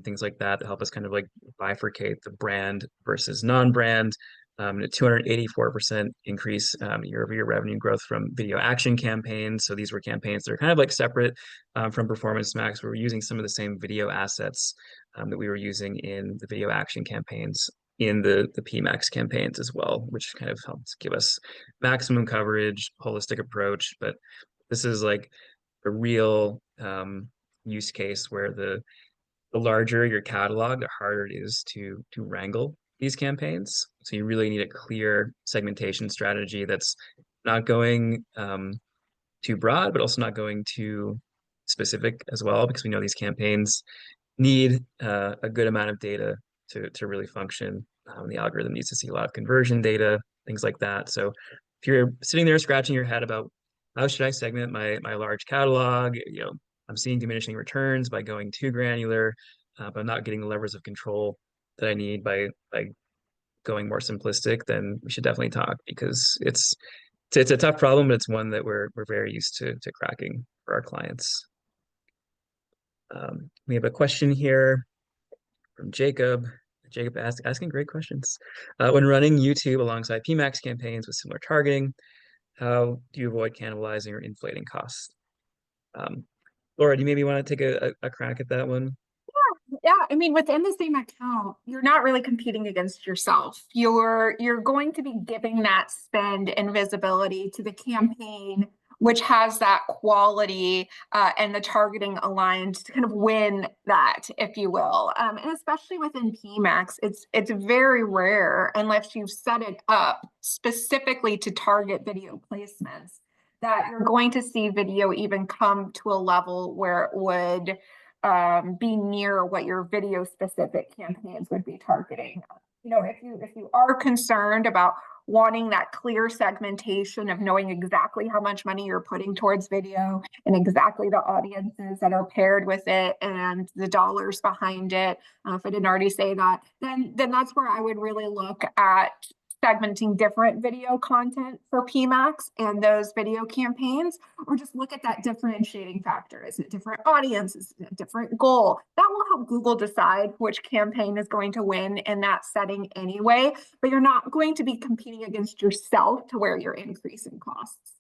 things like that help us kind of like bifurcate the brand versus non-brand. And a 284% increase year-over-year revenue growth from video action campaigns. So these were campaigns that are kind of like separate from Performance Max. We were using some of the same video assets that we were using in the video action campaigns in the PMax campaigns as well, which kind of helps give us maximum coverage, holistic approach. But this is like a real use case where the larger your catalog, the harder it is to wrangle these campaigns. So you really need a clear segmentation strategy that's not going too broad, but also not going too specific as well, because we know these campaigns need a good amount of data to really function. The algorithm needs to see a lot of conversion data, things like that. So if you're sitting there scratching your head about how should I segment my large catalog, I'm seeing diminishing returns by going too granular, but I'm not getting the levers of control that I need by going more simplistic, then we should definitely talk, because it's a tough problem, but it's one that we're very used to cracking for our clients. We have a question here from Jacob. Jacob asking great questions. When running YouTube alongside PMax campaigns with similar targeting, how do you avoid cannibalizing or inflating costs? Laura, do you maybe want to take a crack at that one? Yeah, I mean, within the same account, you're not really competing against yourself. You're going to be giving that spend and visibility to the campaign, which has that quality and the targeting aligned to kind of win that, if you will. And especially within PMax, it's very rare unless you've set it up specifically to target video placements that you're going to see video even come to a level where it would be near what your video specific campaigns would be targeting. If you are concerned about wanting that clear segmentation of knowing exactly how much money you're putting towards video and exactly the audiences that are paired with it and the dollars behind it, if I didn't already say that, then that's where I would really look at segmenting different video content for PMax and those video campaigns, or just look at that differentiating factor. Is it different audience? Is it a different goal? That will help Google decide which campaign is going to win in that setting anyway, but you're not going to be competing against yourself to where you're increasing costs.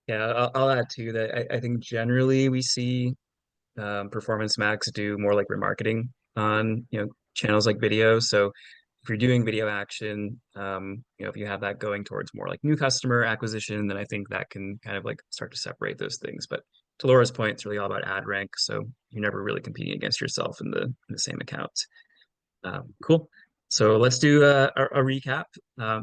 Yeah, I'll add too that I think generally we see Performance Max do more like remarketing on channels like video. So if you're doing video action, if you have that going towards more like new customer acquisition, then I think that can kind of like start to separate those things. But to Laura's point, it's really all about ad rank. So you're never really competing against yourself in the same account. Cool. So let's do a recap.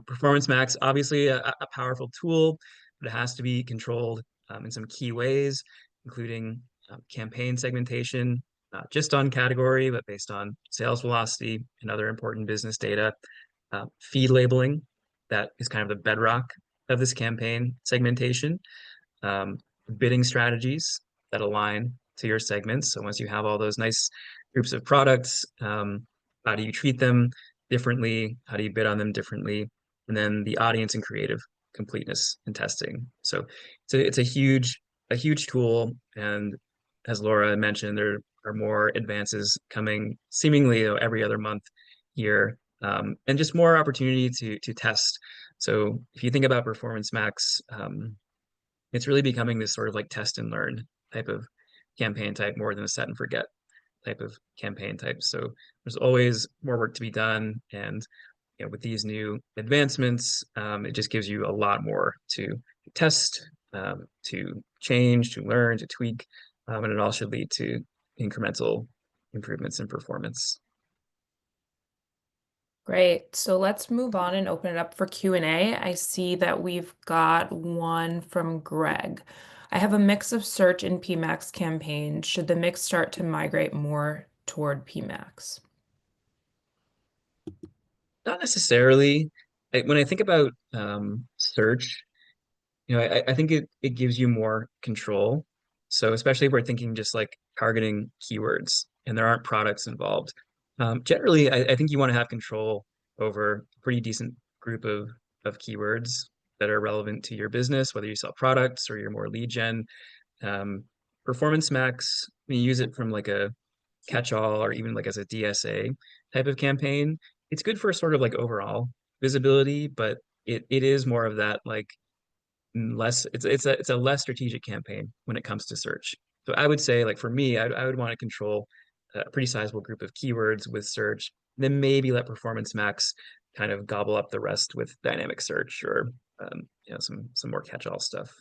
Performance Max, obviously a powerful tool, but it has to be controlled in some key ways, including campaign segmentation, not just on category, but based on sales velocity and other important business data. Feed labeling, that is kind of the bedrock of this campaign segmentation. Um, Bidding strategies that align to your segments. So once you have all those nice groups of products, how do you treat them differently? How do you bid on them differently? And then the audience and creative completeness and testing. So it's a huge tool. And as Laura mentioned, there are more advances coming seemingly every other month here, and just more opportunity to test. So if you think about Performance Max, it's really becoming this sort of like test and learn type of campaign type more than a set and forget type of campaign type. So there's always more work to be done. And with these new advancements, it just gives you a lot more to test, to change, to learn, to tweak, and it all should lead to incremental improvements in performance. Great. So let's move on and open it up for Q&A. I see that we've got one from Greg. I have a mix of search and PMax campaigns. Should the mix start to migrate more toward PMax? Not necessarily. When I think about search, I think it gives you more control. So especially if we're thinking just like targeting keywords and there aren't products involved. Generally, I think you want to have control over a pretty decent group of keywords that are relevant to your business, whether you sell products or you're more lead gen. Um, Performance Max, when you use it from like a catch-all or even like as a DSA type of campaign, it's good for sort of like overall visibility, but it is more of that like less it's a less strategic campaign when it comes to search. So I would say like for me, I would want to control a pretty sizable group of keywords with search, then maybe let Performance Max kind of gobble up the rest with dynamic search or some more catch-all stuff.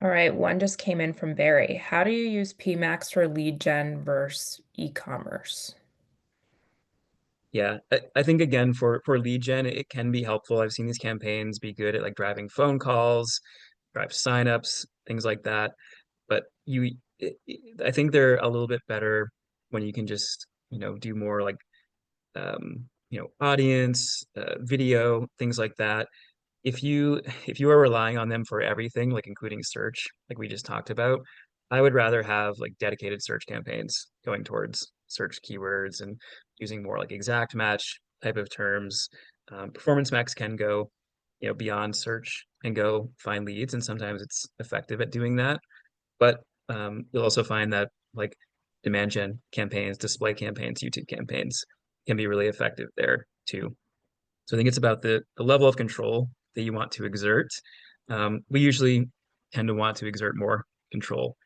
All right, one just came in from Barry. How do you use PMax for lead gen versus e-commerce? Yeah, I think again for lead gen, it can be helpful. I've seen these campaigns be good at like driving phone calls, drive signups, things like that. But I think they're a little bit better when you can just do more like audience, video, things like that. If you are relying on them for everything, like including search, like we just talked about, I would rather have like dedicated search campaigns going towards search keywords and using more like exact match type of terms. Performance Max can go, beyond search and go find leads, and sometimes it's effective at doing that. But you'll also find that like demand gen campaigns, display campaigns, YouTube campaigns can be really effective there too. So I think it's about the level of control that you want to exert. We usually tend to want to exert more control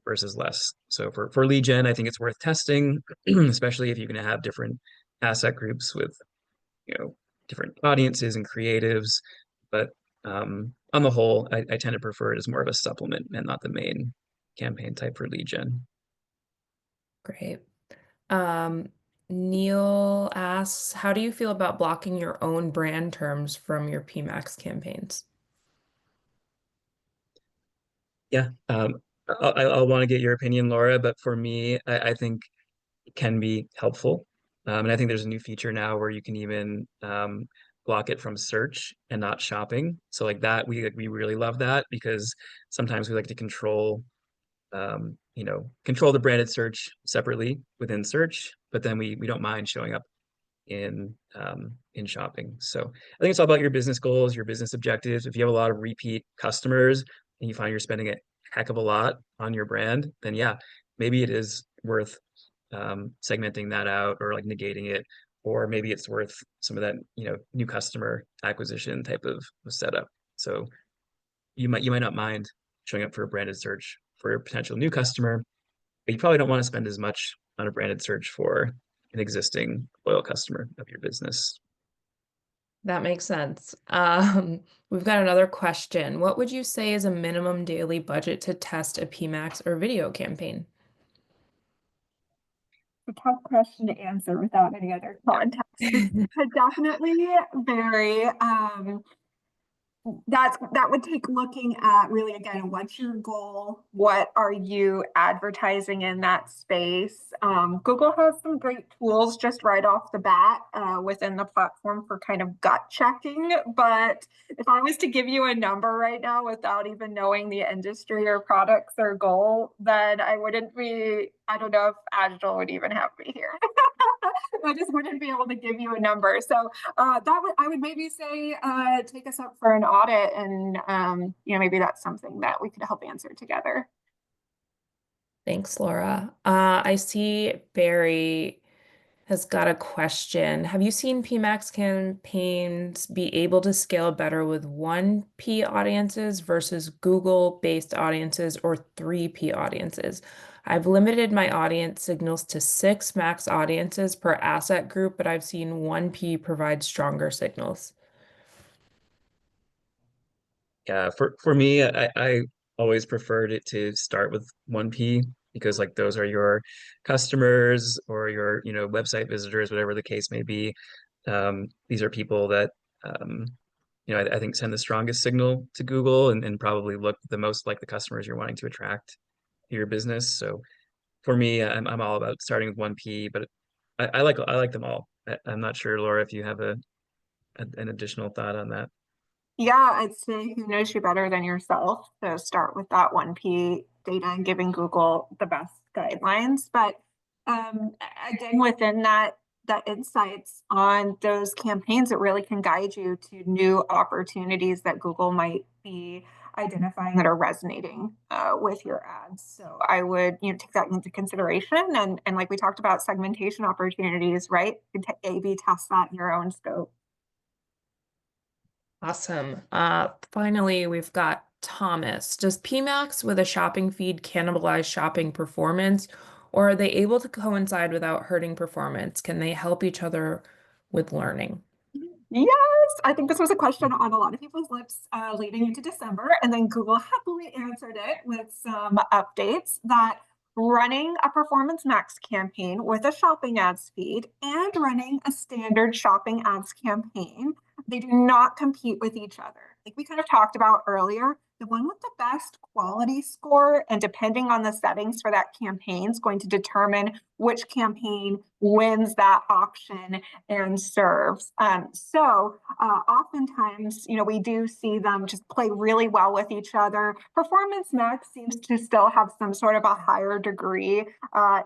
versus less. So for lead gen, I think it's worth testing, especially if you're going to have different asset groups with different audiences and creatives. But on the whole, I tend to prefer it as more of a supplement and not the main campaign type for lead gen. Great. Um, Neil asks, how do you feel about blocking your own brand terms from your PMax campaigns? Yeah, I'll want to get your opinion, Laura, but for me, I think it can be helpful. And I think there's a new feature now where you can even block it from search and not shopping. So like that, we really love that because sometimes we like to control the branded search separately within search, but then we don't mind showing up in shopping. So I think it's all about your business goals, your business objectives. If you have a lot of repeat customers and you find you're spending a heck of a lot on your brand, then yeah, maybe it is worth segmenting that out or like negating it, or maybe it's worth some of that new customer acquisition type of setup. So you might not mind showing up for a branded search for a potential new customer, but you probably don't want to spend as much on a branded search for an existing loyal customer of your business. That makes sense. We've got another question. What would you say is a minimum daily budget to test a PMax or video campaign? A tough question to answer without any other context. This could definitely vary. That would take looking at really, again, what's your goal? What are you advertising in that space? Google has some great tools just right off the bat within the platform for kind of gut checking. But if I was to give you a number right now without even knowing the industry or products or goal, then I wouldn't be, I don't know if Agital would even have me here. I just wouldn't be able to give you a number. So I would maybe say take us up for an audit, and maybe that's something that we could help answer together. Thanks, Laura. I see Barry has got a question. Have you seen PMax campaigns be able to scale better with 1P audiences versus Google-based audiences or 3P audiences? I've limited my audience signals to 6 max audiences per asset group, but I've seen 1P provide stronger signals. Yeah, for me, I always preferred it to start with 1P because like those are your customers or your, website visitors, whatever the case may be. These are people that I think send the strongest signal to Google and probably look the most like the customers you're wanting to attract to your business. So for me, I'm all about starting with 1P, but I like them all. I'm not sure, Laura, if you have an additional thought on that. Yeah, I'd say who knows you better than yourself. So start with that 1P data and giving Google the best guidelines. But um, again, within that insights on those campaigns, it really can guide you to new opportunities that Google might be identifying that are resonating with your ads. So I would, take that into consideration. And like we talked about segmentation opportunities, right? You can A/B test that in your own scope. Awesome. Finally, we've got Thomas. Does PMax with a shopping feed cannibalize shopping performance, or are they able to coincide without hurting performance? Can they help each other with learning? Yes, I think this was a question on a lot of people's lips leading into December, and then Google happily answered it with some updates that running a Performance Max campaign with a shopping ads feed and running a standard shopping ads campaign, they do not compete with each other. Like we kind of talked about earlier, the one with the best quality score, and depending on the settings for that campaign, is going to determine which campaign wins that auction and serves. Oftentimes, we do see them just play really well with each other. Performance Max seems to still have some sort of a higher degree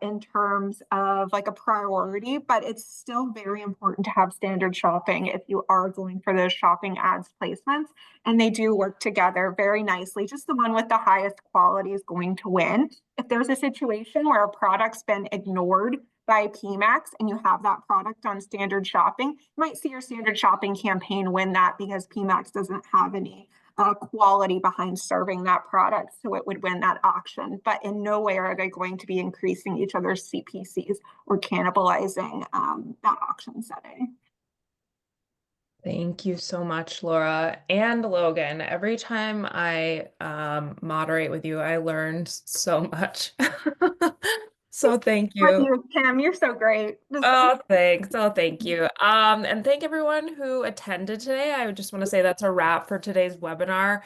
in terms of like a priority, but it's still very important to have standard shopping if you are going for those shopping ads placements. And they do work together very nicely. Just the one with the highest quality is going to win. If there's a situation where a product's been ignored by PMax and you have that product on standard shopping, you might see your standard shopping campaign win that because PMax doesn't have any quality behind serving that product. So it would win that auction. But in no way are they going to be increasing each other's CPCs or cannibalizing that auction setting. Thank you so much, Laura and Logan. Every time I moderate with you, I learned so much. So thank With you. you, Kim, you're so great. Oh, thanks. Oh, thank you. And thank everyone who attended today. I just want to say that's a wrap for today's webinar.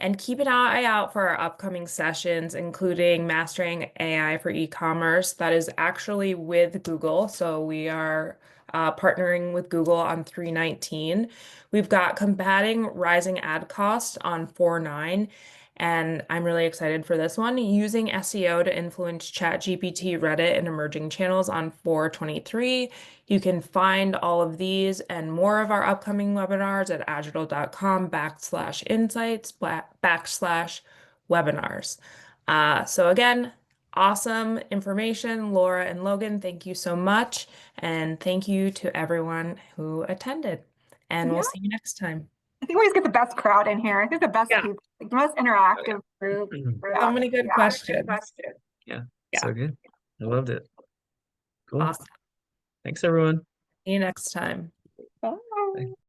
And keep an eye out for our upcoming sessions, including Mastering AI for E-commerce. That is actually with Google. So we are partnering with Google on 319. We've got Combating Rising Ad Costs on 49. And I'm really excited for this one. Using SEO to influence ChatGPT, Reddit, and emerging channels on 423. You can find all of these and more of our upcoming webinars at agital.com/insights/webinars. So again, awesome information. Laura and Logan, thank you so much. And thank you to everyone who attended. And we'll Yeah, see you next time. I think we always get the best crowd in here. I think the best Yeah. people, like the most Oh, yeah. interactive group. So many good Yeah. questions. Yeah, Yeah. so good. I loved it. Cool. Awesome. Thanks, everyone. See you next time. Bye. Bye.